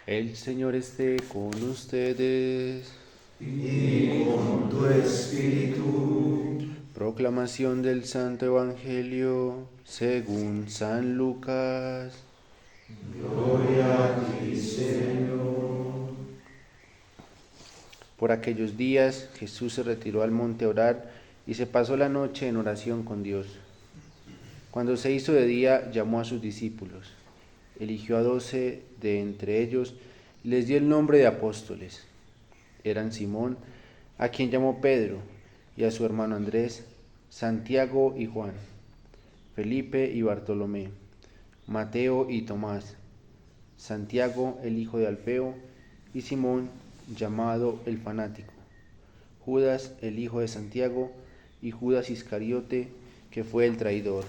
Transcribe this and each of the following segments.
El Señor esté con ustedes. Y con tu espíritu. Proclamación del Santo Evangelio según San Lucas. Gloria a ti, Señor. Por aquellos días Jesús se retiró al monte a orar y se pasó la noche en oración con Dios. Cuando se hizo de día, llamó a sus discípulos. Eligió a 12 de entre ellos y les dio el nombre de apóstoles. Eran Simón, a quien llamó Pedro, y a su hermano Andrés, Santiago y Juan, Felipe y Bartolomé, Mateo y Tomás, Santiago el hijo de Alfeo, y Simón, llamado el fanático, Judas el hijo de Santiago, y Judas Iscariote, que fue el traidor.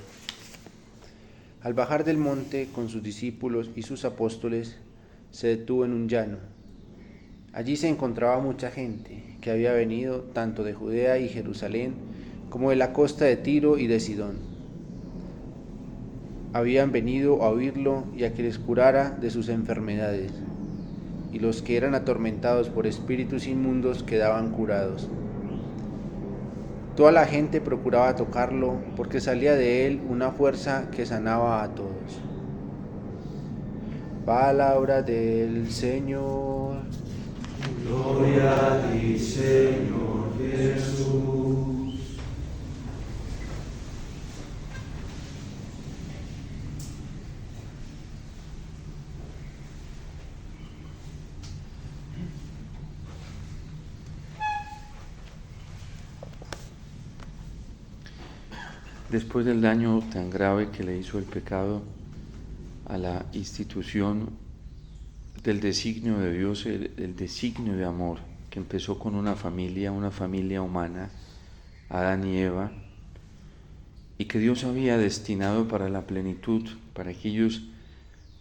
Al bajar del monte con sus discípulos y sus apóstoles, se detuvo en un llano. Allí se encontraba mucha gente que había venido tanto de Judea y Jerusalén como de la costa de Tiro y de Sidón. Habían venido a oírlo y a que les curara de sus enfermedades, y los que eran atormentados por espíritus inmundos quedaban curados. Toda la gente procuraba tocarlo porque salía de él una fuerza que sanaba a todos. Palabra del Señor. Gloria a ti, Señor Jesús. Después del daño tan grave que le hizo el pecado a la institución del designio de Dios, el designio de amor, que empezó con una familia humana, Adán y Eva, y que Dios había destinado para la plenitud, para que ellos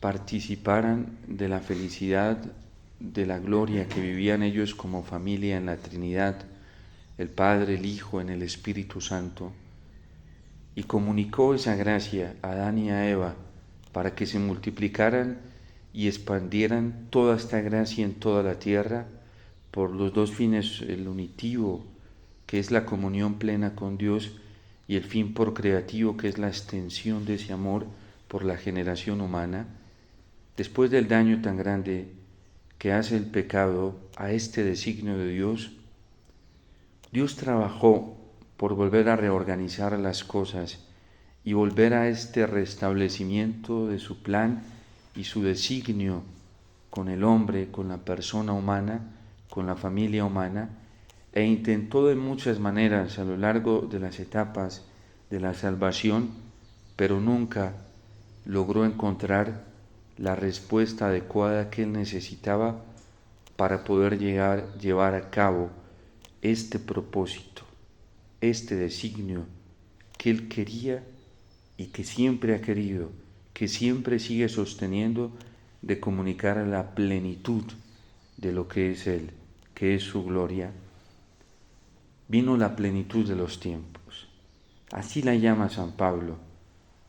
participaran de la felicidad, de la gloria que vivían ellos como familia en la Trinidad, el Padre, el Hijo, en el Espíritu Santo, y comunicó esa gracia a Adán y a Eva para que se multiplicaran y expandieran toda esta gracia en toda la tierra por los dos fines, el unitivo, que es la comunión plena con Dios, y el fin procreativo, que es la extensión de ese amor por la generación humana. Después del daño tan grande que hace el pecado a este designio de Dios, Dios trabajó por volver a reorganizar las cosas y volver a este restablecimiento de su plan y su designio con el hombre, con la persona humana, con la familia humana, e intentó de muchas maneras a lo largo de las etapas de la salvación, pero nunca logró encontrar la respuesta adecuada que él necesitaba para poder llevar a cabo este propósito, este designio que él quería y que siempre ha querido, que siempre sigue sosteniendo, de comunicar a la plenitud de lo que es él, que es su gloria. Vino la plenitud de los tiempos. Así la llama San Pablo,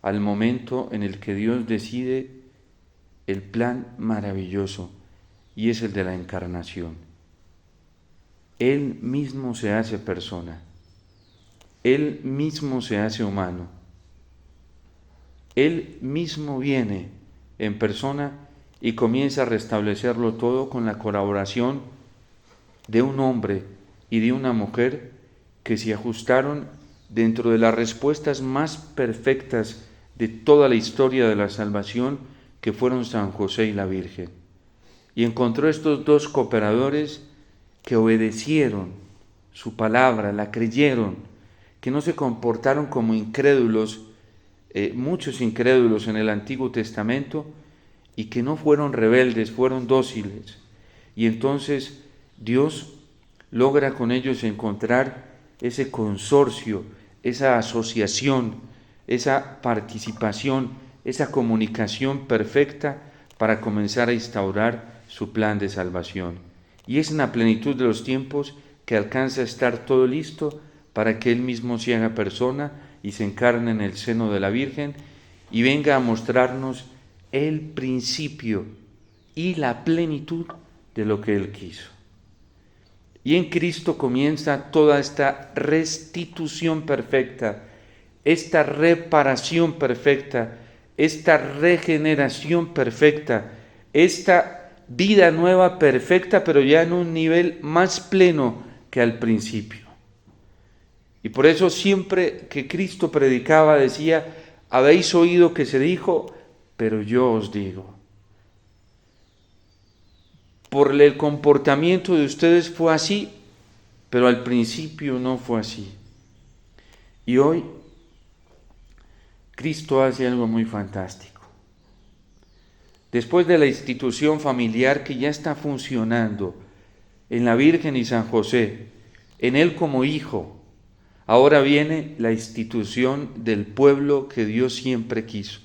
al momento en el que Dios decide el plan maravilloso, y es el de la encarnación. Él mismo se hace persona, Él mismo se hace humano, Él mismo viene en persona y comienza a restablecerlo todo con la colaboración de un hombre y de una mujer que se ajustaron dentro de las respuestas más perfectas de toda la historia de la salvación, que fueron San José y la Virgen. Y encontró estos dos cooperadores que obedecieron su palabra, la creyeron, que no se comportaron como incrédulos, muchos incrédulos en el Antiguo Testamento, y que no fueron rebeldes, fueron dóciles. Y entonces Dios logra con ellos encontrar ese consorcio, esa asociación, esa participación, esa comunicación perfecta para comenzar a instaurar su plan de salvación. Y es en la plenitud de los tiempos que alcanza a estar todo listo para que Él mismo se haga persona y se encarne en el seno de la Virgen y venga a mostrarnos el principio y la plenitud de lo que Él quiso. Y en Cristo comienza toda esta restitución perfecta, esta reparación perfecta, esta regeneración perfecta, esta vida nueva perfecta, pero ya en un nivel más pleno que al principio. Y por eso siempre que Cristo predicaba decía: habéis oído que se dijo, pero yo os digo. Por el comportamiento de ustedes fue así, pero al principio no fue así. Y hoy Cristo hace algo muy fantástico. Después de la institución familiar que ya está funcionando en la Virgen y San José, en Él como hijo, ahora viene la institución del pueblo que Dios siempre quiso,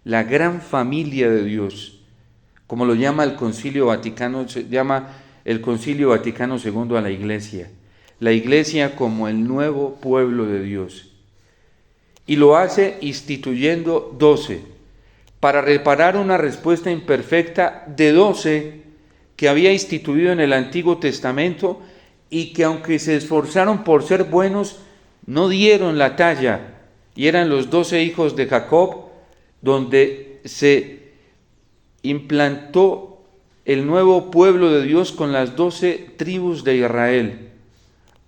la gran familia de Dios, como lo llama el Concilio Vaticano, se llama el Concilio Vaticano II a la Iglesia como el nuevo pueblo de Dios. Y lo hace instituyendo 12, para reparar una respuesta imperfecta de 12 que había instituido en el Antiguo Testamento y que, aunque se esforzaron por ser buenos, no dieron la talla. Y eran los 12 hijos de Jacob, donde se implantó el nuevo pueblo de Dios con las 12 tribus de Israel.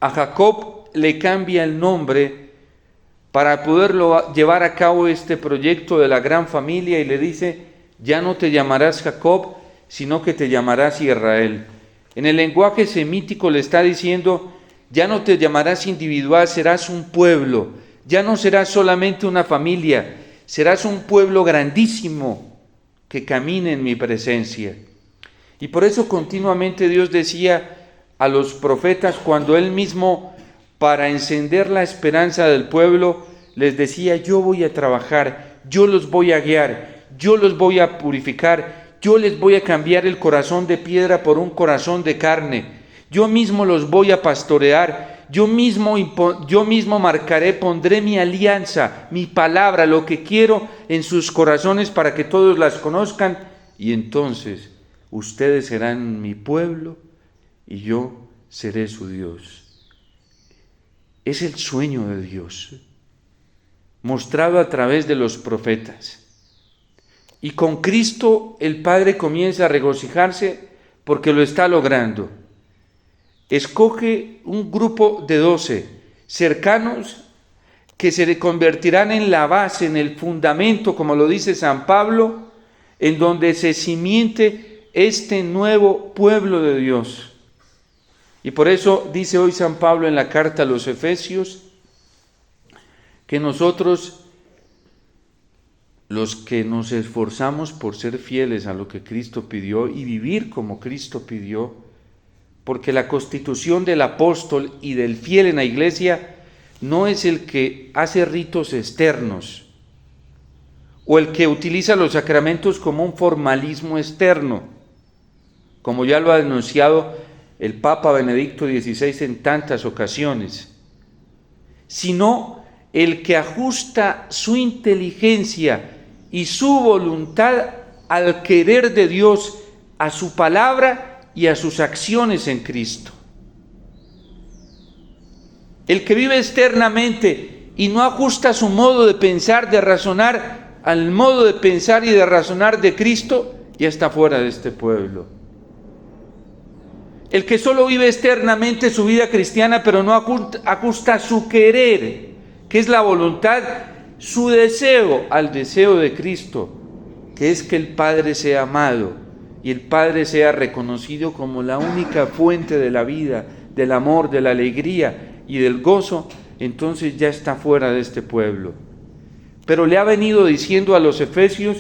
A Jacob le cambia el nombre para poderlo llevar a cabo este proyecto de la gran familia y le dice: ya no te llamarás Jacob, sino que te llamarás Israel. En el lenguaje semítico le está diciendo: ya no te llamarás individual, serás un pueblo. Ya no serás solamente una familia, serás un pueblo grandísimo que camine en mi presencia. Y por eso continuamente Dios decía a los profetas, cuando Él mismo, para encender la esperanza del pueblo, les decía: yo voy a trabajar, yo los voy a guiar, yo los voy a purificar, yo les voy a cambiar el corazón de piedra por un corazón de carne, yo mismo los voy a pastorear, yo mismo marcaré, pondré mi alianza, mi palabra, lo que quiero en sus corazones para que todos las conozcan, y entonces ustedes serán mi pueblo y yo seré su Dios. Es el sueño de Dios, mostrado a través de los profetas. Y con Cristo el Padre comienza a regocijarse porque lo está logrando. Escoge un grupo de 12 cercanos que se convertirán en la base, en el fundamento, como lo dice San Pablo, en donde se cimiente este nuevo pueblo de Dios. Y por eso dice hoy San Pablo en la carta a los Efesios que nosotros, los que nos esforzamos por ser fieles a lo que Cristo pidió y vivir como Cristo pidió, porque la constitución del apóstol y del fiel en la iglesia no es el que hace ritos externos o el que utiliza los sacramentos como un formalismo externo, como ya lo ha denunciado el Papa Benedicto XVI en tantas ocasiones, sino el que ajusta su inteligencia y su voluntad al querer de Dios, a su palabra y a sus acciones en Cristo. El que vive externamente y no ajusta su modo de pensar, de razonar, al modo de pensar y de razonar de Cristo, ya está fuera de este pueblo. El que solo vive externamente su vida cristiana, pero no ajusta su querer, que es la voluntad, su deseo al deseo de Cristo, que es que el Padre sea amado y el Padre sea reconocido como la única fuente de la vida, del amor, de la alegría y del gozo, entonces ya está fuera de este pueblo. Pero le ha venido diciendo a los efesios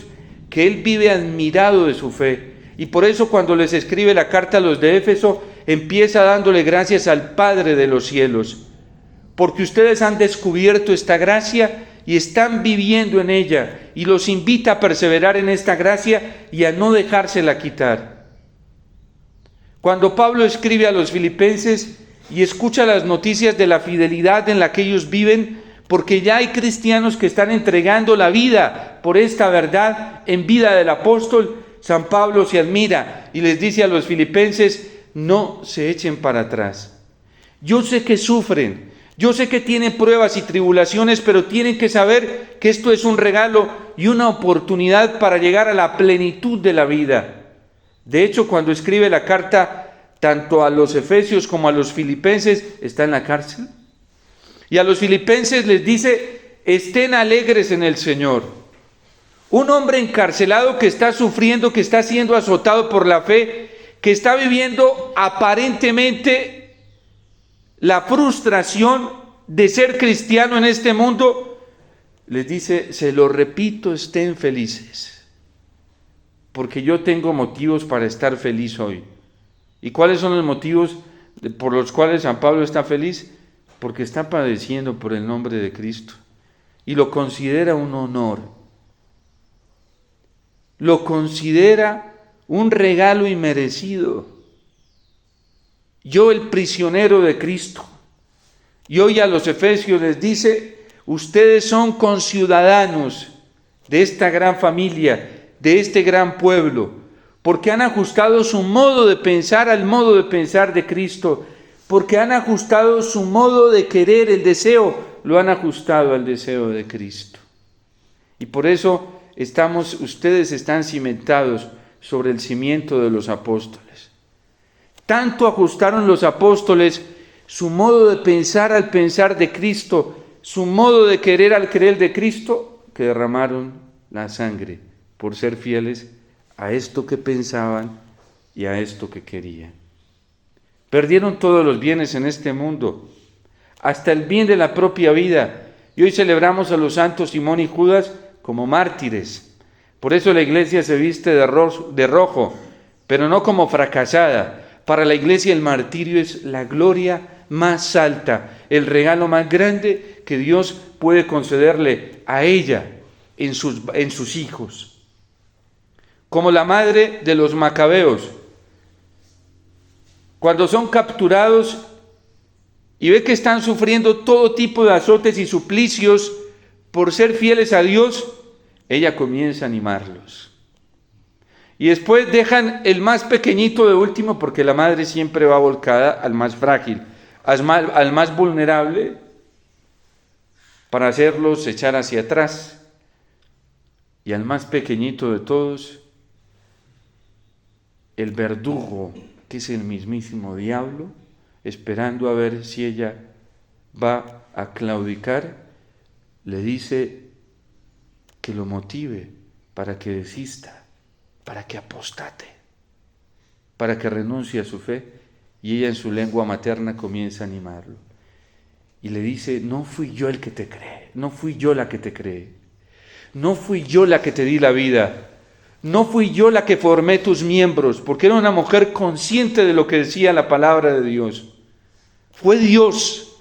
que él vive admirado de su fe, y por eso cuando les escribe la carta a los de Éfeso, empieza dándole gracias al Padre de los cielos, porque ustedes han descubierto esta gracia y están viviendo en ella, y los invita a perseverar en esta gracia y a no dejársela quitar. Cuando Pablo escribe a los filipenses y escucha las noticias de la fidelidad en la que ellos viven, porque ya hay cristianos que están entregando la vida por esta verdad en vida del apóstol, San Pablo se admira y les dice a los filipenses, no se echen para atrás. Yo sé que sufren, yo sé que tienen pruebas y tribulaciones, pero tienen que saber que esto es un regalo y una oportunidad para llegar a la plenitud de la vida. De hecho, cuando escribe la carta tanto a los efesios como a los filipenses, está en la cárcel. Y a los filipenses les dice, estén alegres en el Señor. Un hombre encarcelado que está sufriendo, que está siendo azotado por la fe, que está viviendo aparentemente la frustración de ser cristiano en este mundo, les dice, se lo repito, estén felices, porque yo tengo motivos para estar feliz hoy. ¿Y cuáles son los motivos por los cuales San Pablo está feliz? Porque está padeciendo por el nombre de Cristo y lo considera un honor, lo considera un regalo inmerecido. Yo, el prisionero de Cristo. Y hoy a los efesios les dice, ustedes son conciudadanos de esta gran familia, de este gran pueblo, porque han ajustado su modo de pensar al modo de pensar de Cristo, porque han ajustado su modo de querer, el deseo, lo han ajustado al deseo de Cristo. Y por eso ustedes están cimentados sobre el cimiento de los apóstoles. Tanto ajustaron los apóstoles su modo de pensar al pensar de Cristo, su modo de querer al querer de Cristo, que derramaron la sangre por ser fieles a esto que pensaban y a esto que querían. Perdieron todos los bienes en este mundo, hasta el bien de la propia vida. Y hoy celebramos a los santos Simón y Judas como mártires. Por eso la iglesia se viste de rojo, pero no como fracasada. Para la iglesia el martirio es la gloria más alta, el regalo más grande que Dios puede concederle a ella en sus hijos. Como la madre de los macabeos, cuando son capturados y ve que están sufriendo todo tipo de azotes y suplicios por ser fieles a Dios, ella comienza a animarlos. Y después dejan el más pequeñito de último, porque la madre siempre va volcada al más frágil, al más vulnerable, para hacerlos echar hacia atrás. Y al más pequeñito de todos, el verdugo, que es el mismísimo diablo, esperando a ver si ella va a claudicar, le dice que lo motive para que desista, para que apostate, para que renuncie a su fe, y ella en su lengua materna comienza a animarlo. Y le dice, no fui yo el que te cree, no fui yo la que te cree, no fui yo la que te di la vida, no fui yo la que formé tus miembros, porque era una mujer consciente de lo que decía la palabra de Dios. Fue Dios,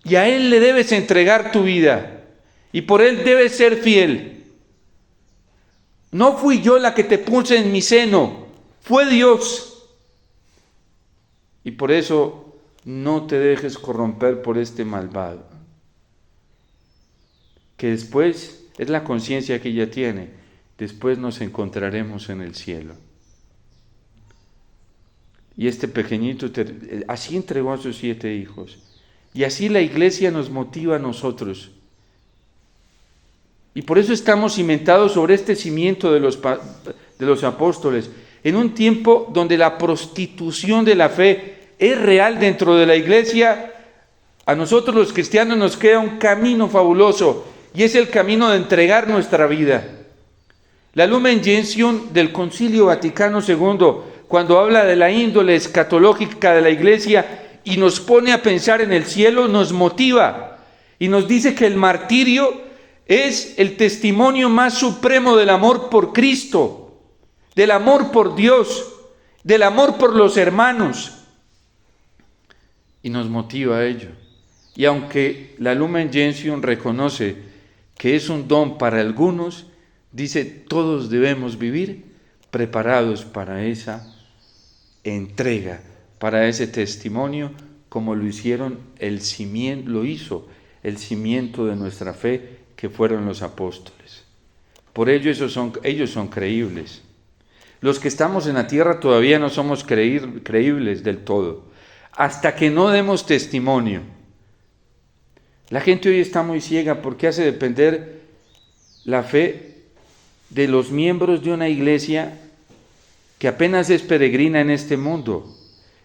y a Él le debes entregar tu vida, y por Él debes ser fiel. No fui yo la que te puse en mi seno, fue Dios. Y por eso no te dejes corromper por este malvado, que después es la conciencia que ella tiene, después nos encontraremos en el cielo. Y este pequeñito así entregó a sus 7 hijos. Y así la iglesia nos motiva a nosotros. Y por eso estamos cimentados sobre este cimiento de los apóstoles, en un tiempo donde la prostitución de la fe es real dentro de la iglesia. A nosotros los cristianos nos queda un camino fabuloso, y es el camino de entregar nuestra vida. La Lumen Gentium del Concilio Vaticano II, cuando habla de la índole escatológica de la iglesia y nos pone a pensar en el cielo, nos motiva y nos dice que el martirio es el testimonio más supremo del amor por Cristo, del amor por Dios, del amor por los hermanos, y nos motiva a ello. Y aunque la Lumen Gentium reconoce que es un don para algunos, dice, todos debemos vivir preparados para esa entrega, para ese testimonio, como lo hizo el cimiento de nuestra fe, que fueron los apóstoles. Por ello ellos son creíbles. Los que estamos en la tierra todavía no somos creíbles del todo, hasta que no demos testimonio. La gente hoy está muy ciega porque hace depender la fe de los miembros de una iglesia que apenas es peregrina en este mundo.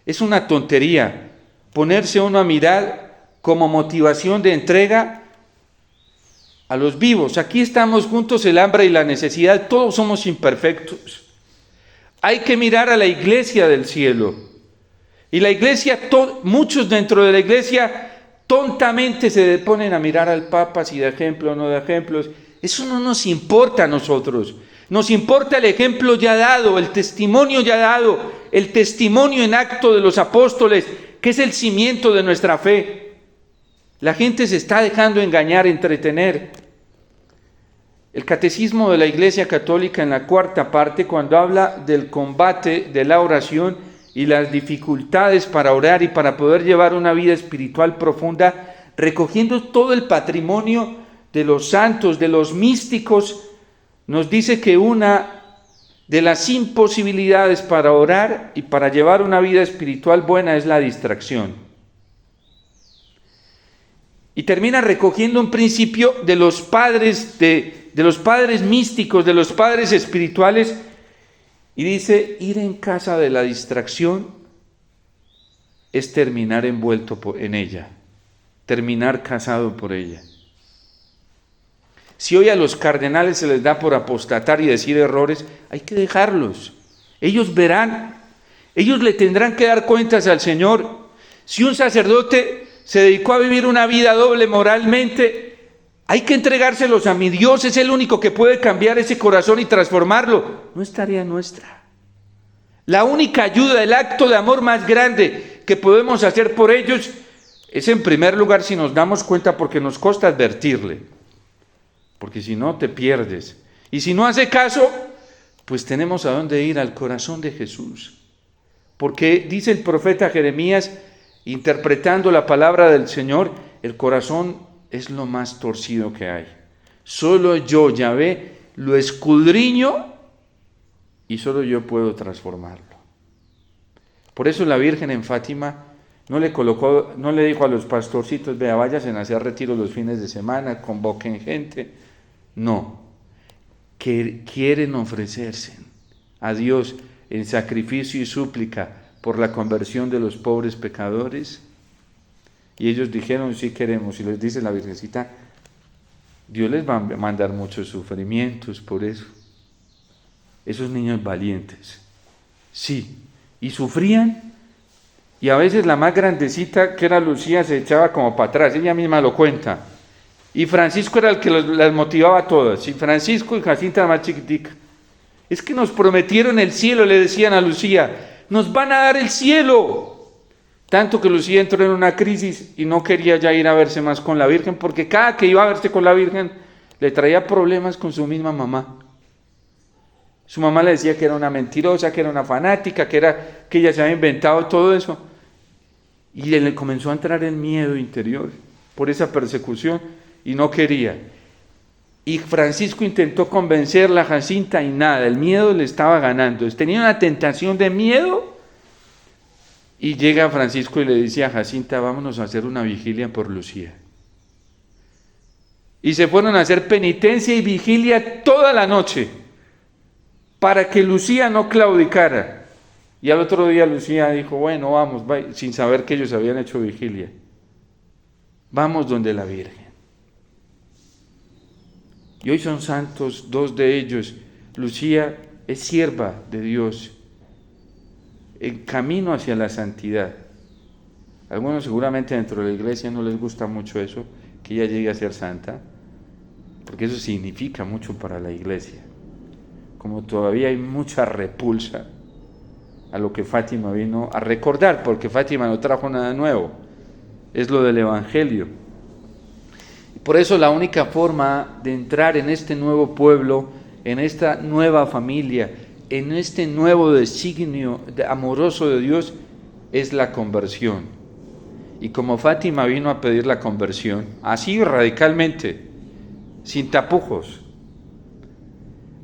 Es una tontería ponerse uno a mirar como motivación de entrega a los vivos. Aquí estamos juntos, el hambre y la necesidad, todos somos imperfectos. Hay que mirar a la iglesia del cielo. Y la iglesia, muchos dentro de la iglesia tontamente se ponen a mirar al Papa si da ejemplo o no da ejemplos. Eso no nos importa a nosotros. Nos importa el ejemplo ya dado, el testimonio ya dado, el testimonio en acto de los apóstoles, que es el cimiento de nuestra fe. La gente se está dejando engañar, entretener. El Catecismo de la Iglesia Católica, en la cuarta parte, cuando habla del combate de la oración y las dificultades para orar y para poder llevar una vida espiritual profunda, recogiendo todo el patrimonio de los santos, de los místicos, nos dice que una de las imposibilidades para orar y para llevar una vida espiritual buena es la distracción. Y termina recogiendo un principio de los padres de los padres místicos, de los padres espirituales, y dice: ir en casa de la distracción es terminar envuelto en ella, terminar casado por ella. Si hoy a los cardenales se les da por apostatar y decir errores, hay que dejarlos. Ellos verán, ellos le tendrán que dar cuentas al Señor. Si un sacerdote se dedicó a vivir una vida doble moralmente, hay que entregárselos a mi Dios, es el único que puede cambiar ese corazón y transformarlo. No es tarea nuestra. La única ayuda, el acto de amor más grande que podemos hacer por ellos es, en primer lugar, si nos damos cuenta, porque nos cuesta advertirle, porque si no te pierdes. Y si no hace caso, pues tenemos a dónde ir, al corazón de Jesús. Porque dice el profeta Jeremías, interpretando la palabra del Señor, el corazón es lo más torcido que hay. Solo yo, Yahvé, lo escudriño y solo yo puedo transformarlo. Por eso la Virgen en Fátima no le dijo a los pastorcitos: vea, váyanse a hacer retiros los fines de semana, convoquen gente. No, que quieren ofrecerse a Dios en sacrificio y súplica por la conversión de los pobres pecadores. Y ellos dijeron: sí queremos. Y les dice la Virgencita: Dios les va a mandar muchos sufrimientos por eso. Esos niños valientes. Sí. Y sufrían. Y a veces la más grandecita, que era Lucía, se echaba como para atrás. Ella misma lo cuenta. Y Francisco era el que las motivaba a todas. Y Francisco y Jacinta, la más chiquitica. Es que nos prometieron el cielo, le decían a Lucía. Nos van a dar el cielo. Tanto que Lucía entró en una crisis y no quería ya ir a verse más con la Virgen, porque cada que iba a verse con la Virgen le traía problemas con su misma mamá. Su mamá le decía que era una mentirosa, que era una fanática, que ella se había inventado todo eso. Y le comenzó a entrar el miedo interior por esa persecución y no quería. Y Francisco intentó convencerla a Jacinta y nada, el miedo le estaba ganando. Tenía una tentación de miedo. Y llega Francisco y le dice a Jacinta: vámonos a hacer una vigilia por Lucía. Y se fueron a hacer penitencia y vigilia toda la noche para que Lucía no claudicara. Y al otro día Lucía dijo: bueno, vamos, sin saber que ellos habían hecho vigilia. Vamos donde la Virgen. Y hoy son santos, dos de ellos. Lucía es sierva de Dios, en camino hacia la santidad. Algunos seguramente dentro de la iglesia no les gusta mucho eso, que ella llegue a ser santa, porque eso significa mucho para la iglesia. Como todavía hay mucha repulsa a lo que Fátima vino a recordar, porque Fátima no trajo nada nuevo, es lo del Evangelio. Y por eso la única forma de entrar en este nuevo pueblo, en esta nueva familia, en este nuevo designio amoroso de Dios, es la conversión. Y como Fátima vino a pedir la conversión, así radicalmente, sin tapujos,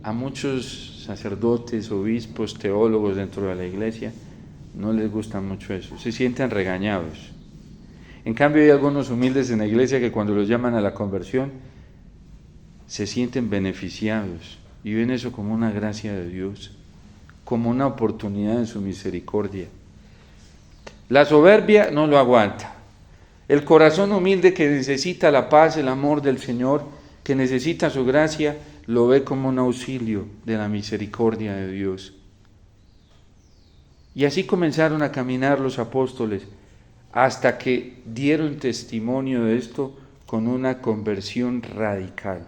a muchos sacerdotes, obispos, teólogos dentro de la iglesia no les gusta mucho eso, se sienten regañados. En cambio hay algunos humildes en la iglesia que cuando los llaman a la conversión se sienten beneficiados y ven eso como una gracia de Dios, como una oportunidad en su misericordia. La soberbia no lo aguanta. El corazón humilde que necesita la paz, el amor del Señor, que necesita su gracia, lo ve como un auxilio de la misericordia de Dios. Y así comenzaron a caminar los apóstoles, hasta que dieron testimonio de esto con una conversión radical,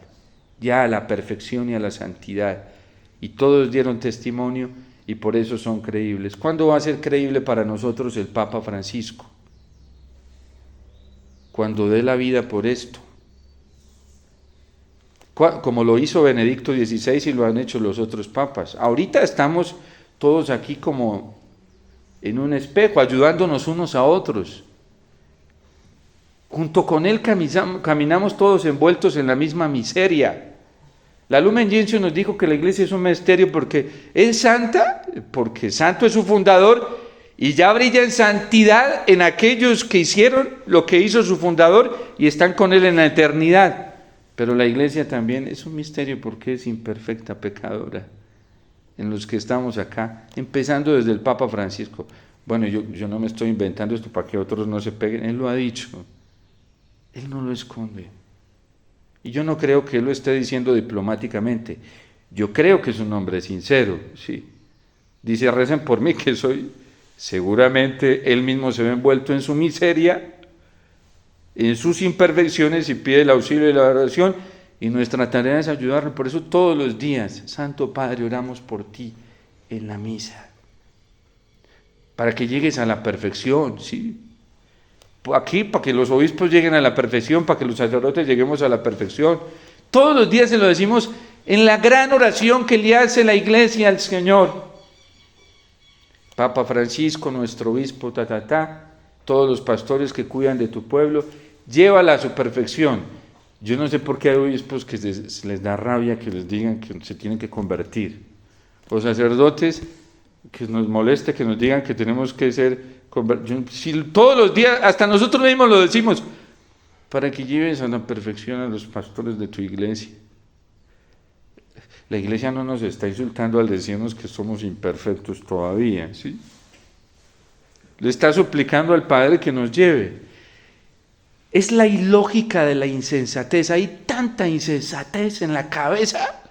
ya a la perfección y a la santidad. Y todos dieron testimonio y por eso son creíbles. ¿Cuándo va a ser creíble para nosotros el Papa Francisco? Cuando dé la vida por esto. Como lo hizo Benedicto XVI y lo han hecho los otros papas. Ahorita estamos todos aquí como en un espejo, ayudándonos unos a otros. Junto con él caminamos todos envueltos en la misma miseria. La Lumen Gentium nos dijo que la iglesia es un misterio porque es santa, porque santo es su fundador, y ya brilla en santidad en aquellos que hicieron lo que hizo su fundador y están con él en la eternidad. Pero la iglesia también es un misterio porque es imperfecta, pecadora, en los que estamos acá, empezando desde el Papa Francisco. Bueno, yo no me estoy inventando esto para que otros no se peguen, él lo ha dicho, él no lo esconde. Y yo no creo que él lo esté diciendo diplomáticamente, yo creo que es un hombre sincero, sí. Dice, recen por mí que soy, seguramente él mismo se ve envuelto en su miseria, en sus imperfecciones y pide el auxilio y la oración, y nuestra tarea es ayudarlo. Por eso todos los días, Santo Padre, oramos por ti en la misa, para que llegues a la perfección, ¿sí? Aquí, para que los obispos lleguen a la perfección, para que los sacerdotes lleguemos a la perfección. Todos los días se lo decimos en la gran oración que le hace la iglesia al Señor. Papa Francisco, nuestro obispo, todos los pastores que cuidan de tu pueblo, llévala a su perfección. Yo no sé por qué hay obispos que se les da rabia que les digan que se tienen que convertir. Los sacerdotes, que nos moleste que nos digan que tenemos que ser convertidos. Si todos los días, hasta nosotros mismos lo decimos, para que lleves a la perfección a los pastores de tu iglesia. La iglesia no nos está insultando al decirnos que somos imperfectos todavía, ¿sí? Le está suplicando al Padre que nos lleve. Es la ilógica de la insensatez. Hay tanta insensatez en la cabeza,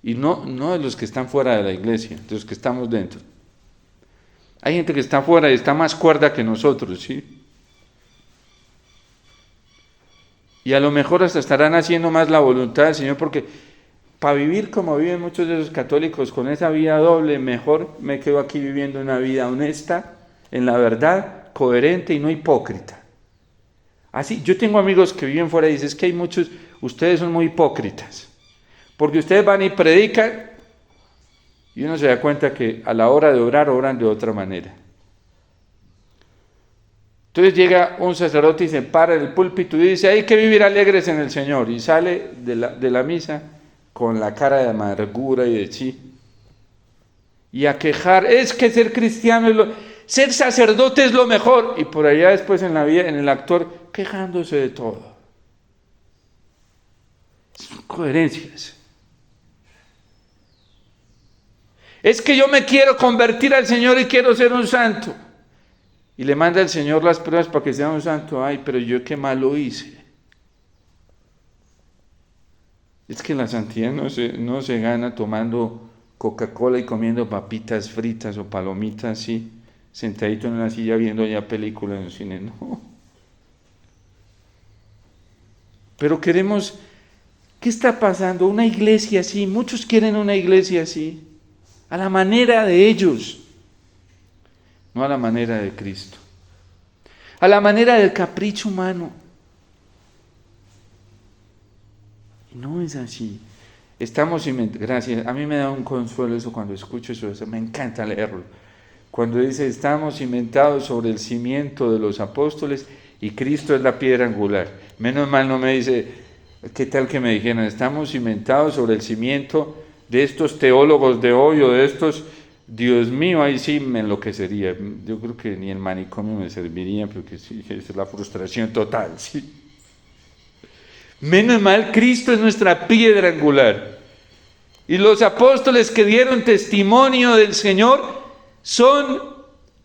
y no de los que están fuera de la iglesia, de los que estamos dentro. Hay gente que está fuera y está más cuerda que nosotros, ¿sí? Y a lo mejor hasta estarán haciendo más la voluntad del Señor, porque para vivir como viven muchos de los católicos, con esa vida doble, mejor me quedo aquí viviendo una vida honesta, en la verdad, coherente y no hipócrita. Así, yo tengo amigos que viven fuera y dicen, es que hay muchos, ustedes son muy hipócritas, porque ustedes van y predican, y uno se da cuenta que a la hora de orar, oran de otra manera. Entonces llega un sacerdote y se para en el púlpito y dice, hay que vivir alegres en el Señor, y sale de la misa con la cara de amargura y de sí, y a quejar, es que ser cristiano ser sacerdote es lo mejor, y por allá después en la vida, en el actor, quejándose de todo. Son coherencias. Es que yo me quiero convertir al Señor y quiero ser un santo, y le manda al Señor las pruebas para que sea un santo. Ay, pero yo qué malo hice. Es que la santidad no se gana tomando Coca-Cola y comiendo papitas fritas o palomitas así, sentadito en una silla viendo ya películas en el cine, no. Pero queremos, ¿qué está pasando? Una iglesia así, muchos quieren una iglesia así, a la manera de ellos, no a la manera de Cristo, a la manera del capricho humano. No es así. Gracias, a mí me da un consuelo eso cuando escucho eso, me encanta leerlo. Cuando dice, estamos cimentados sobre el cimiento de los apóstoles y Cristo es la piedra angular. Menos mal no me dice, ¿qué tal que me dijeran? Estamos cimentados sobre el cimiento de estos teólogos de hoy o de estos, Dios mío, ahí sí me enloquecería. Yo creo que ni el manicomio me serviría, porque sí, es la frustración total, sí. Menos mal, Cristo es nuestra piedra angular. Y los apóstoles que dieron testimonio del Señor son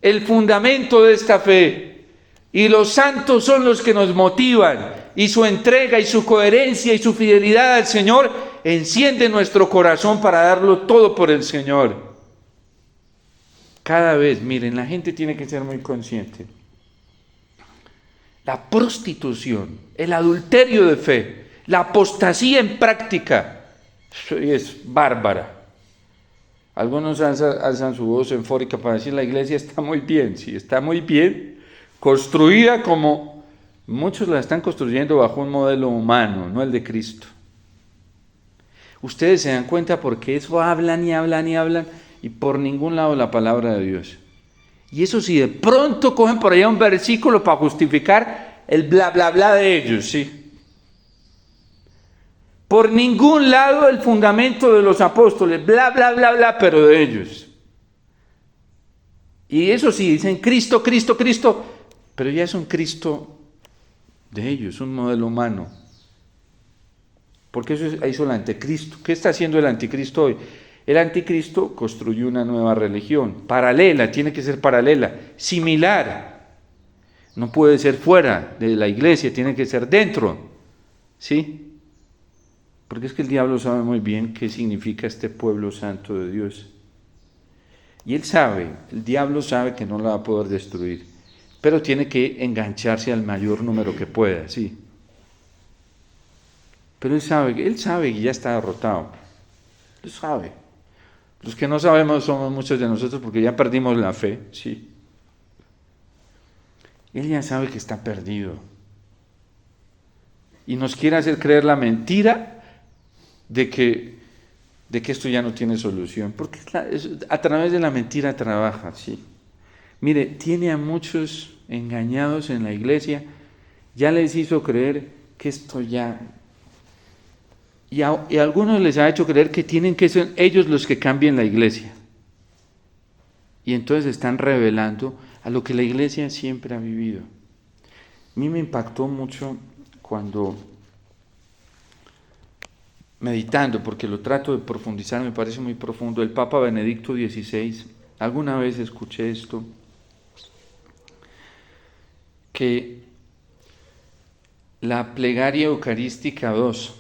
el fundamento de esta fe. Y los santos son los que nos motivan. Y su entrega y su coherencia y su fidelidad al Señor enciende nuestro corazón para darlo todo por el Señor. Cada vez, miren, la gente tiene que ser muy consciente. La prostitución, el adulterio de fe, la apostasía en práctica, es bárbara. Algunos alzan su voz enfórica para decir la iglesia está muy bien, sí, está muy bien, construida como muchos la están construyendo bajo un modelo humano, no el de Cristo. Ustedes se dan cuenta porque eso hablan y hablan y hablan y por ningún lado la palabra de Dios. Y eso sí, de pronto cogen por allá un versículo para justificar el bla bla bla de ellos, sí. Por ningún lado el fundamento de los apóstoles, bla bla bla bla, pero de ellos. Y eso sí, dicen Cristo, Cristo, Cristo, pero ya es un Cristo de ellos, un modelo humano. Porque eso hizo el anticristo. ¿Qué está haciendo el anticristo hoy? El anticristo construyó una nueva religión, paralela, tiene que ser paralela, similar. No puede ser fuera de la iglesia, tiene que ser dentro, ¿sí? Porque es que el diablo sabe muy bien qué significa este pueblo santo de Dios. Y él sabe, el diablo sabe que no la va a poder destruir, pero tiene que engancharse al mayor número que pueda, ¿sí? Pero él sabe que ya está derrotado, él sabe. Los que no sabemos somos muchos de nosotros porque ya perdimos la fe, sí. Él ya sabe que está perdido. Y nos quiere hacer creer la mentira de que esto ya no tiene solución. Porque a través de la mentira trabaja, sí. Mire, tiene a muchos engañados en la iglesia, ya les hizo creer que esto ya... Y a algunos les ha hecho creer que tienen que ser ellos los que cambien la iglesia. Y entonces están revelando a lo que la iglesia siempre ha vivido. A mí me impactó mucho cuando, meditando, porque lo trato de profundizar, me parece muy profundo, el Papa Benedicto XVI, alguna vez escuché esto, que la plegaria eucarística 2,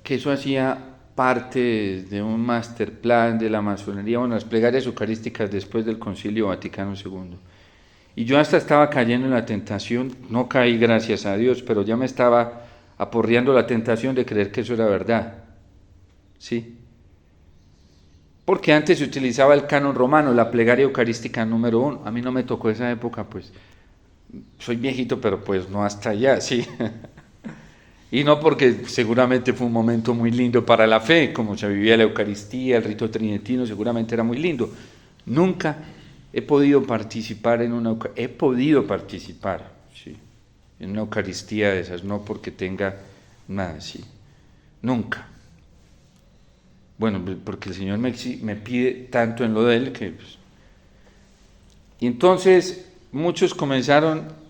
que eso hacía parte de un master plan de la masonería, bueno, las plegarias eucarísticas después del Concilio Vaticano II. Y yo hasta estaba cayendo en la tentación, no caí gracias a Dios, pero ya me estaba aporreando la tentación de creer que eso era verdad, ¿sí? Porque antes se utilizaba el canon romano, la plegaria eucarística número 1, a mí no me tocó esa época, pues, soy viejito, pero pues no hasta allá, ¿sí? Y no porque seguramente fue un momento muy lindo para la fe, como se vivía la Eucaristía, el rito tridentino, seguramente era muy lindo. Nunca he podido participar en una Eucaristía de esas, no porque tenga nada así, nunca. Bueno, porque el Señor me pide tanto en lo de Él que... Pues. Y entonces muchos comenzaron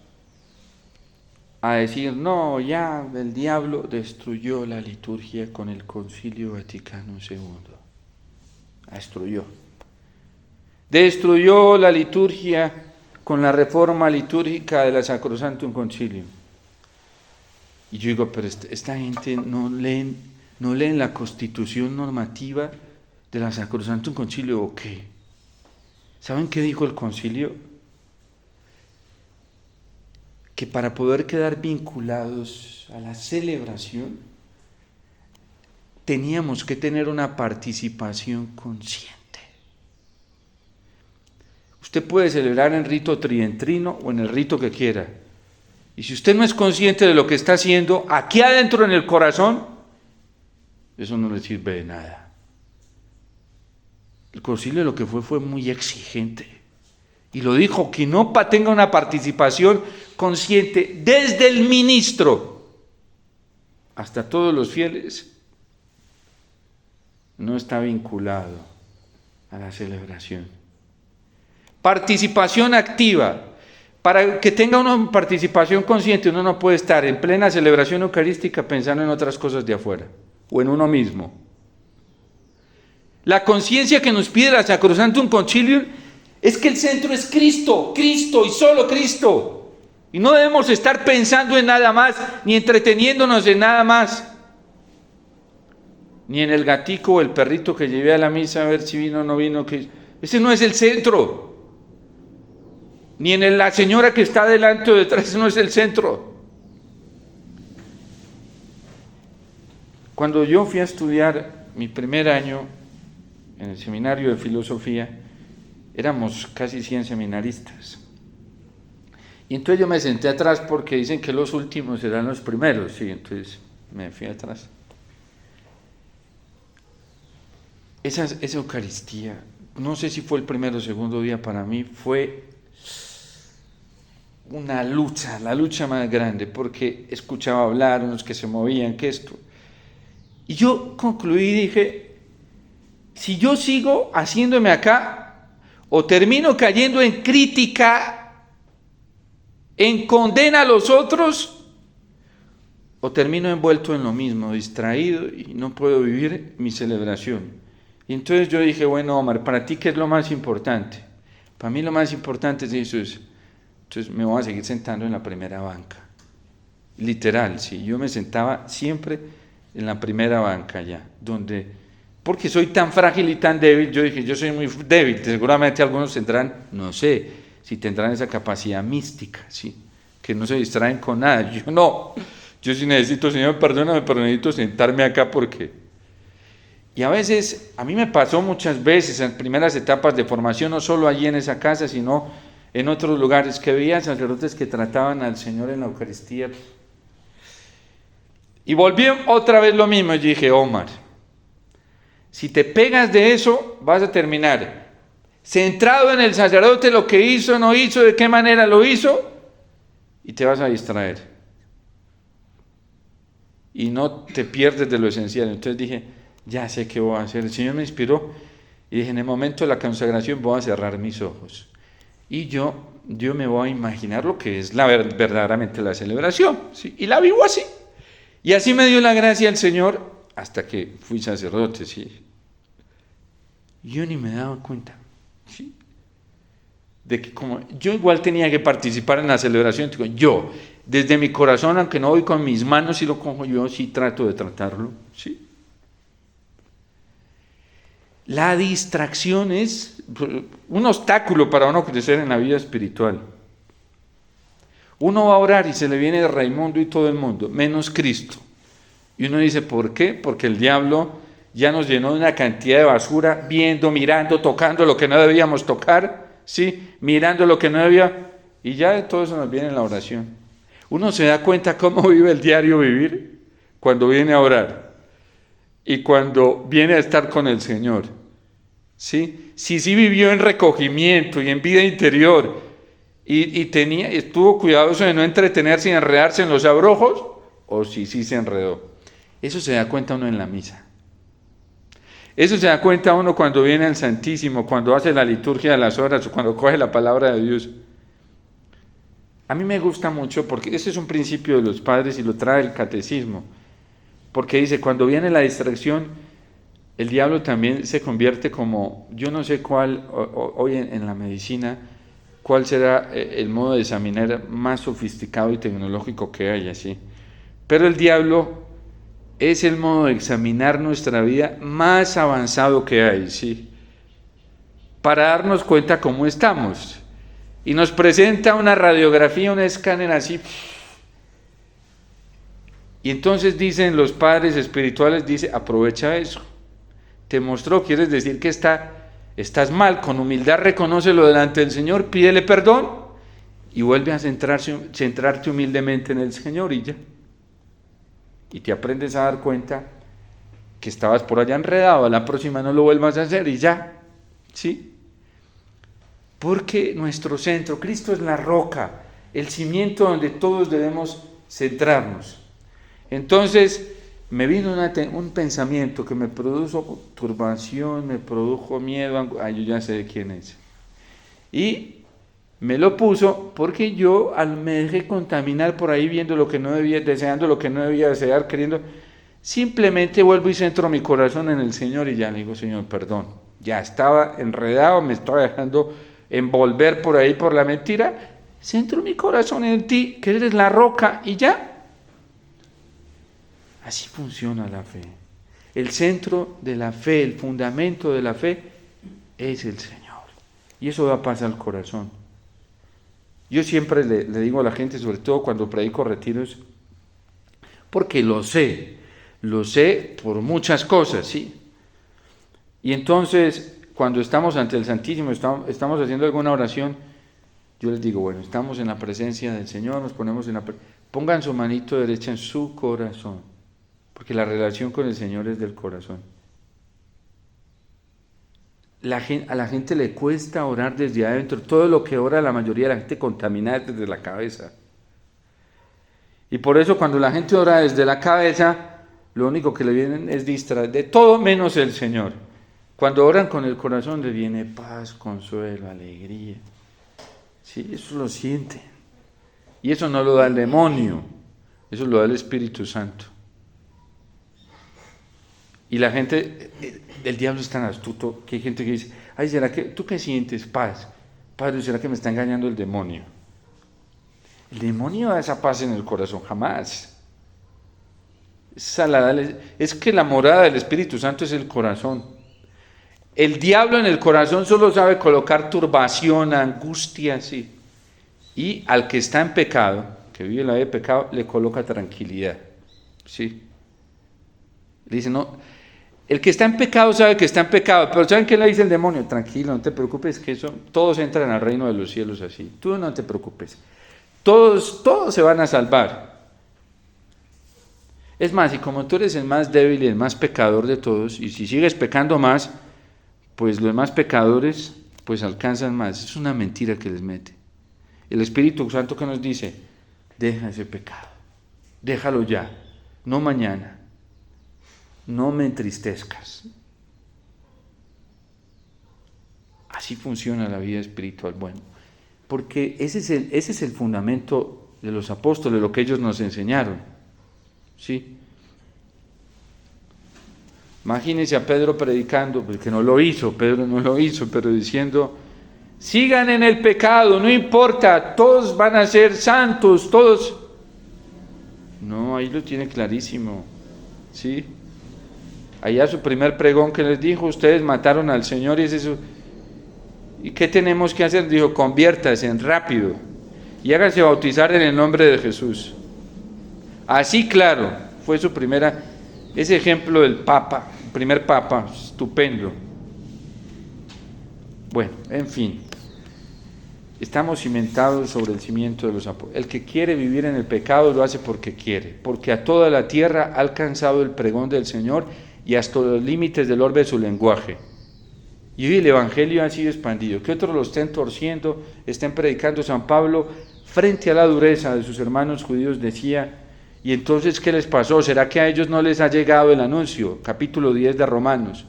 a decir, no, ya el diablo destruyó la liturgia con el Concilio Vaticano II. La destruyó la liturgia con la reforma litúrgica de la Sacrosanctum Concilium. Y yo digo, pero esta gente no leen la constitución normativa de la Sacrosanctum Concilium, ¿o qué? ¿Saben qué dijo el concilio? Que para poder quedar vinculados a la celebración, teníamos que tener una participación consciente. Usted puede celebrar en rito tridentino o en el rito que quiera, y si usted no es consciente de lo que está haciendo, aquí adentro en el corazón, eso no le sirve de nada. El concilio lo que fue muy exigente. Y lo dijo, que no tenga una participación consciente desde el ministro hasta todos los fieles. no está vinculado a la celebración. Participación activa. Para que tenga una participación consciente, uno no puede estar en plena celebración eucarística pensando en otras cosas de afuera o en uno mismo. La conciencia que nos pide la Sacrosanctum Concilium es que el centro es Cristo, Cristo y solo Cristo. Y no debemos estar pensando en nada más, ni entreteniéndonos en nada más. Ni en el gatico o el perrito que llevé a la misa a ver si vino o no vino. Ese no es el centro. Ni en la señora que está delante o detrás, ese no es el centro. Cuando yo fui a estudiar mi primer año en el seminario de filosofía, éramos casi 100 seminaristas. Y entonces yo me senté atrás porque dicen que los últimos serán los primeros, sí, entonces me fui atrás. Esa Eucaristía, no sé si fue el primero o segundo día, para mí fue una lucha, la lucha más grande, porque escuchaba hablar, unos que se movían, que esto. Y yo concluí y dije, si yo sigo haciéndome acá, o termino cayendo en crítica, en condena a los otros, o termino envuelto en lo mismo, distraído, y no puedo vivir mi celebración. Y entonces yo dije, bueno, Omar, ¿para ti qué es lo más importante? Para mí lo más importante es Jesús. Entonces me voy a seguir sentando en la primera banca. Literal, sí, yo me sentaba siempre en la primera banca ya, porque soy tan frágil y tan débil, yo dije, yo soy muy débil, seguramente algunos tendrán, no sé, si tendrán esa capacidad mística, ¿sí? Que no se distraen con nada, yo no, yo sí necesito, Señor, perdóname, pero necesito sentarme acá porque... Y a veces, a mí me pasó muchas veces en primeras etapas de formación, no solo allí en esa casa, sino en otros lugares, que veía sacerdotes que trataban al Señor en la Eucaristía. Y volví otra vez lo mismo, y dije, Omar, si te pegas de eso, vas a terminar centrado en el sacerdote, lo que hizo, no hizo, de qué manera lo hizo, y te vas a distraer. Y no te pierdes de lo esencial. Entonces dije, ya sé qué voy a hacer. El Señor me inspiró y dije, en el momento de la consagración voy a cerrar mis ojos. Y yo me voy a imaginar lo que es verdaderamente la celebración, ¿sí? Y la vivo así. Y así me dio la gracia el Señor hasta que fui sacerdote, ¿sí? Yo ni me daba cuenta, ¿sí? De que como yo igual tenía que participar en la celebración, yo, desde mi corazón, aunque no voy con mis manos y lo cojo, yo sí trato de tratarlo, ¿sí? La distracción es un obstáculo para uno crecer en la vida espiritual. Uno va a orar y se le viene Raimundo y todo el mundo, menos Cristo. Y uno dice, ¿por qué? Porque el diablo ya nos llenó de una cantidad de basura, viendo, mirando, tocando lo que no debíamos tocar, ¿sí? Mirando lo que no debía, y ya de todo eso nos viene en la oración. Uno se da cuenta cómo vive el diario vivir cuando viene a orar y cuando viene a estar con el Señor, ¿sí? Si sí vivió en recogimiento y en vida interior y estuvo cuidadoso de no entretenerse y enredarse en los abrojos, o si sí se enredó. Eso se da cuenta uno en la misa. Eso se da cuenta uno cuando viene al Santísimo, cuando hace la liturgia de las horas o cuando coge la palabra de Dios. A mí me gusta mucho porque ese es un principio de los padres y lo trae el catecismo. Porque dice, cuando viene la distracción, el diablo también se convierte como, yo no sé cuál, hoy en la medicina, cuál será el modo de examinar más sofisticado y tecnológico que haya, ¿sí? Pero el diablo es el modo de examinar nuestra vida más avanzado que hay, ¿sí? Para darnos cuenta cómo estamos. Y nos presenta una radiografía, un escáner así. Y entonces dicen los padres espirituales, dice, aprovecha eso. Te mostró, quieres decir que estás mal, con humildad reconócelo delante del Señor, pídele perdón y vuelve a centrarte humildemente en el Señor y ya. Y te aprendes a dar cuenta que estabas por allá enredado, a la próxima no lo vuelvas a hacer y ya, ¿sí? Porque nuestro centro, Cristo es la roca, el cimiento donde todos debemos centrarnos. Entonces, me vino un pensamiento que me produjo turbación, me produjo miedo, yo ya sé de quién es. Y me lo puso porque yo me dejé contaminar por ahí viendo lo que no debía, deseando lo que no debía desear, queriendo. Simplemente vuelvo y centro mi corazón en el Señor y ya le digo, Señor, perdón. Ya estaba enredado, me estaba dejando envolver por ahí por la mentira. Centro mi corazón en ti, que eres la roca, y ya. Así funciona la fe. El centro de la fe, el fundamento de la fe es el Señor. Y eso da paz al corazón. Yo siempre le digo a la gente, sobre todo cuando predico retiros, porque lo sé por muchas cosas, ¿sí? Y entonces, cuando estamos ante el Santísimo, estamos haciendo alguna oración, yo les digo, bueno, estamos en la presencia del Señor, nos ponemos pongan su manito derecha en su corazón, porque la relación con el Señor es del corazón. A la gente le cuesta orar desde adentro, todo lo que ora la mayoría de la gente contamina desde la cabeza. Y por eso cuando la gente ora desde la cabeza, lo único que le viene es distraer de todo menos el Señor. Cuando oran con el corazón le viene paz, consuelo, alegría. Sí, eso lo sienten. Y eso no lo da el demonio, eso lo da el Espíritu Santo. Y la gente, el diablo es tan astuto que hay gente que dice, ay, ¿será que tú qué sientes? Paz. Padre, ¿será que me está engañando el demonio? El demonio da esa paz en el corazón, jamás. Es que la morada del Espíritu Santo es el corazón. El diablo en el corazón solo sabe colocar turbación, angustia, sí. Y al que está en pecado, que vive la vida de pecado, le coloca tranquilidad, sí. Le dice, no, el que está en pecado sabe que está en pecado, pero ¿saben qué le dice el demonio? Tranquilo, no te preocupes, que eso, todos entran al reino de los cielos así. Tú no te preocupes. Todos se van a salvar. Es más, y como tú eres el más débil y el más pecador de todos, y si sigues pecando más, pues los más pecadores pues alcanzan más. Es una mentira que les mete. El Espíritu Santo que nos dice, deja ese pecado, déjalo ya, no mañana, no me entristezcas. Así funciona la vida espiritual. Bueno, porque ese es el fundamento de los apóstoles, lo que ellos nos enseñaron, ¿sí? Imagínense a Pedro predicando, porque no lo hizo, Pedro no lo hizo, pero diciendo, sigan en el pecado, no importa, todos van a ser santos, todos. No, ahí lo tiene clarísimo, ¿sí? Allá su primer pregón que les dijo, ustedes mataron al Señor y es eso. ¿Y qué tenemos que hacer? Dijo, conviértase rápido y hágase bautizar en el nombre de Jesús. Así claro, fue su primera, ese ejemplo del Papa, el primer Papa, estupendo. Bueno, en fin, estamos cimentados sobre el cimiento de los apóstoles. El que quiere vivir en el pecado lo hace porque quiere, porque a toda la tierra ha alcanzado el pregón del Señor y hasta los límites del orbe de su lenguaje. Y hoy el Evangelio ha sido expandido. Que otros lo estén torciendo, estén predicando. San Pablo, frente a la dureza de sus hermanos judíos, decía, ¿y entonces qué les pasó? ¿Será que a ellos no les ha llegado el anuncio? Capítulo 10 de Romanos.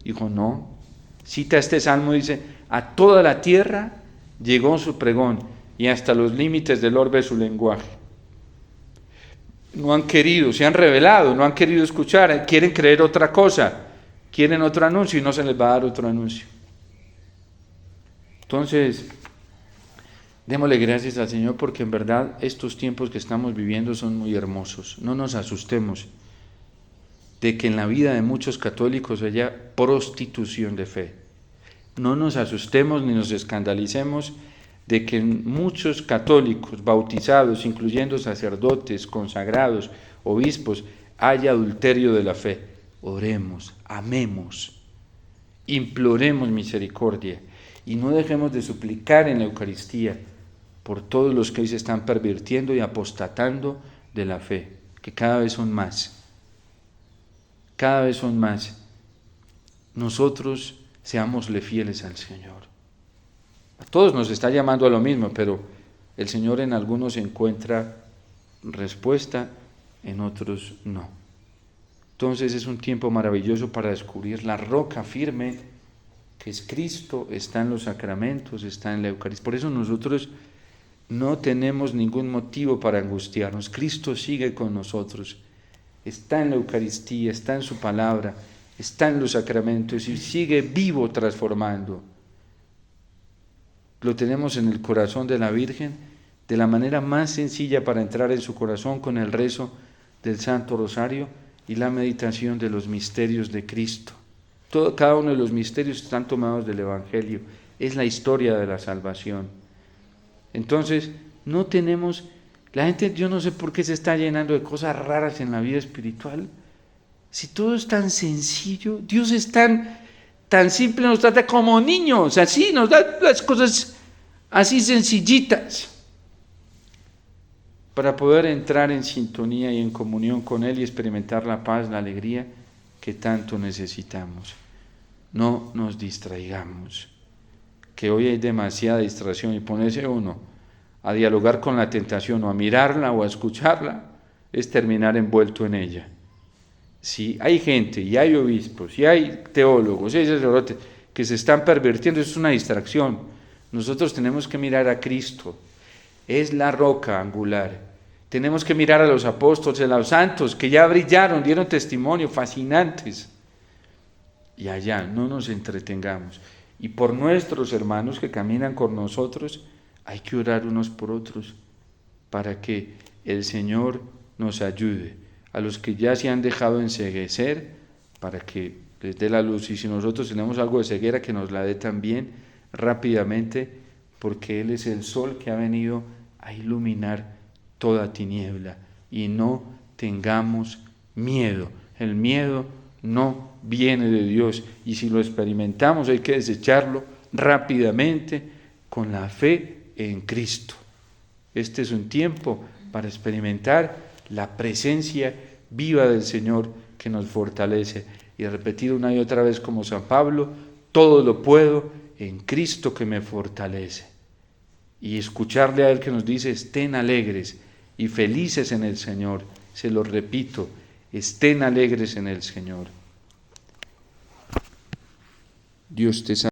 Dijo, no. Cita este salmo, dice, a toda la tierra llegó su pregón y hasta los límites del orbe de su lenguaje. No han querido, se han rebelado, no han querido escuchar, quieren creer otra cosa. Quieren otro anuncio y no se les va a dar otro anuncio. Entonces, démosle gracias al Señor porque en verdad estos tiempos que estamos viviendo son muy hermosos. No nos asustemos de que en la vida de muchos católicos haya prostitución de fe. No nos asustemos ni nos escandalicemos de que en muchos católicos bautizados, incluyendo sacerdotes, consagrados, obispos, haya adulterio de la fe. Oremos, amemos, imploremos misericordia y no dejemos de suplicar en la Eucaristía por todos los que hoy se están pervirtiendo y apostatando de la fe, que cada vez son más. Cada vez son más. Nosotros seámosle fieles al Señor. A todos nos está llamando a lo mismo, pero el Señor en algunos encuentra respuesta, en otros no. Entonces es un tiempo maravilloso para descubrir la roca firme que es Cristo, está en los sacramentos, está en la Eucaristía. Por eso nosotros no tenemos ningún motivo para angustiarnos. Cristo sigue con nosotros, está en la Eucaristía, está en su palabra, está en los sacramentos y sigue vivo transformando. Lo tenemos en el corazón de la Virgen, de la manera más sencilla para entrar en su corazón, con el rezo del Santo Rosario y la meditación de los misterios de Cristo. Cada uno de los misterios están tomados del Evangelio, es la historia de la salvación. Entonces, no tenemos, la gente, yo no sé por qué se está llenando de cosas raras en la vida espiritual. Si todo es tan sencillo, Dios es tan simple, nos trata como niños, así, nos da las cosas así sencillitas, para poder entrar en sintonía y en comunión con Él y experimentar la paz, la alegría que tanto necesitamos. No nos distraigamos, que hoy hay demasiada distracción, y ponerse uno a dialogar con la tentación o a mirarla o a escucharla es terminar envuelto en ella. Si hay gente y hay obispos y hay teólogos y hay sacerdotes que se están pervirtiendo, eso es una distracción. Nosotros tenemos que mirar a Cristo, es la roca angular. Tenemos que mirar a los apóstoles, a los santos que ya brillaron, dieron testimonio, fascinantes. Y allá no nos entretengamos. Y por nuestros hermanos que caminan con nosotros, hay que orar unos por otros para que el Señor nos ayude. A los que ya se han dejado enceguecer, para que les dé la luz. Y si nosotros tenemos algo de ceguera, que nos la dé también rápidamente, porque Él es el sol que ha venido a iluminar toda tiniebla. Y no tengamos miedo. El miedo no viene de Dios, y si lo experimentamos hay que desecharlo rápidamente con la fe en Cristo. Este es un tiempo para experimentar la presencia viva del Señor que nos fortalece, y repetir una y otra vez como San Pablo: todo lo puedo en Cristo que me fortalece. Y escucharle a Él que nos dice: estén alegres y felices en el Señor. Se lo repito, estén alegres en el Señor. Dios te salve